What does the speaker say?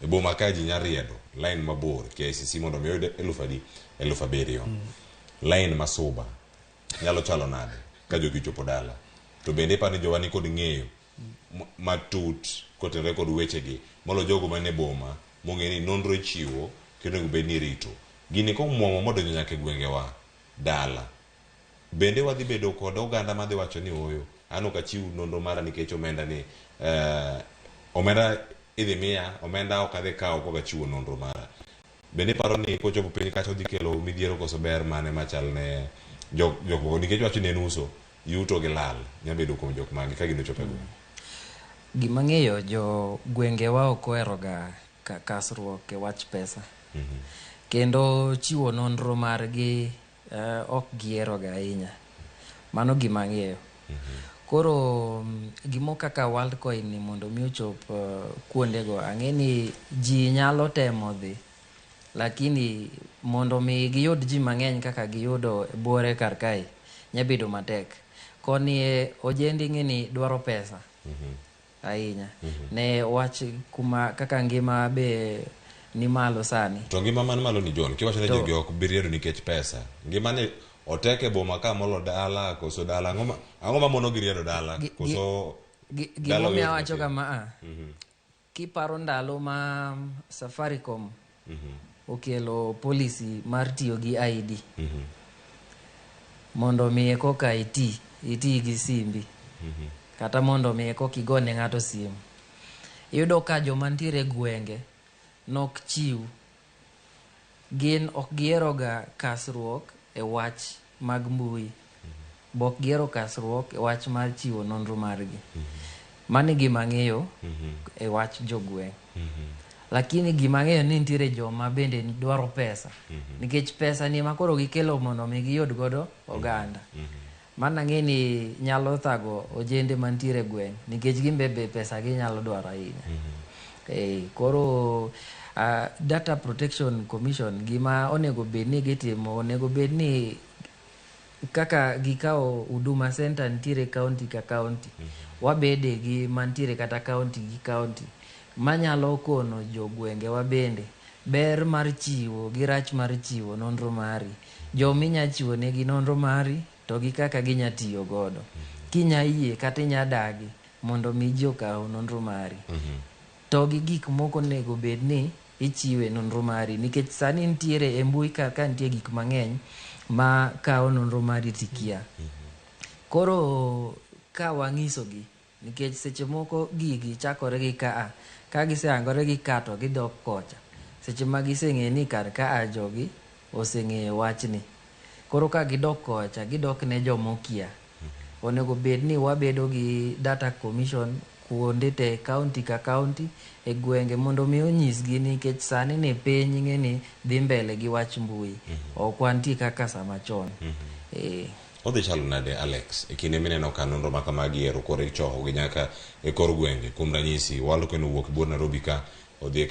e boma ka ji nyariedo line mabor KICC mondo mi oyud 7,000 line masuba nyalo chalo nade ka jogi chopo dala to bende pa ni jowani kod ng'eyo matut kotenre kod wechegi molo jogo mane boma mong'eni nonro chiwo kendo bed ni rito gini komwomo modonjo nyaka gwengewa dala bende wadhi bedo kod oganda madhi wacho ni oyo an ok achiw nonro mara nikech omenda ni omenda idhi miya omenda ok adhi kawo kok achiwo nonro mara bende paro ni kochopo piny kacha odhi kelo midhiero koso ber mane machal ne jok nikech wacho ni en uso yuto gi lal nyabedo kuom jok magi ka gino chopo gima ng'eyo jo gwengewa ok oheroga kasruok e wach pesa kendo chiwo nonro margi ok giheroga ahinya mano gima ng'eyo koro gimo kaka Worldcoin ni mondo mi ochop kuondego ang'e ni ji nyalo temo dhi lakini mondo mi giyud ji mang'eny kaka giyudo buore kar kae nyabedo matek koni ojendi ng'eni dwaro pesa ahinya ne wach kuma kaka ngima be ni malo sani to ngima man malo ni John kiwacho ne jogi ok biriedo nikech pesa ngima ni oteke boma ka molo dala koso dala ang'o ma mono giriedo dala koso gima miya wacho kama kiparo ndalo ma Safaricom okelo policy mar tiyo gi ID mondo mi koka iti gi simbi kata mondo mi koka igone ng'ato simu iyudo ka joma ntiere gwenge nok chiw gin ok giheroga kasruok e wach mag mbui bok gihero kasruok e wach mar chiwo nonro margi mano gima ng'eyo e wach jogweng lakini gima ng'eyo ni nitiere joma bende dwaro pesa nikech pesa ni ema koro gikelo mondo mi giyud godo oganda mana ng'e ni nyalo thago ojende mantiere gweng nikech gimbe pesa gi nyalo dwaro ahinya koro Data Protection Commission gima onego bed ni gitimo onego bed ni kaka gikawo Huduma Center nitiere county ka county wabede gi mantiere kata county gi county manyalo kono jogwenge wabende ber mar chiwo gi rach mar chiwo nonro mari jominya chiwo negi nonro mari to gi kaka ginya tiyo godo kinya yie kata inya dagi mondo mi ji okaw nonro mari to gi gik moko nego bed ni ichiwe nonro mari nikech sani nitiere e mbui ka nitie gik mang'eny ma kawo nonro mari tikia koro ka wang'iso gi nikech seche moko gigi chakore gi ka gisehangore gi ka to gidok kocha seche ma giseng'e ni kar ka jogi oseng'eyo wachni koro ka gidok kocha gidok ne jomokia onego bed ni wabedo gi Data Commission kuonde te county ka county e gwenge mondo mi onyisgi nikech sani ne piny ng'eni dhi mbele gi wach mbui ok wantie kaka sama chon odhi chalo nade Alex e kinde mineno ka nonro ma kamagi ero kore choko gi nyaka e kor gwenge kuom ranyisi Worldcoin owuok bor Nairobi ka odhi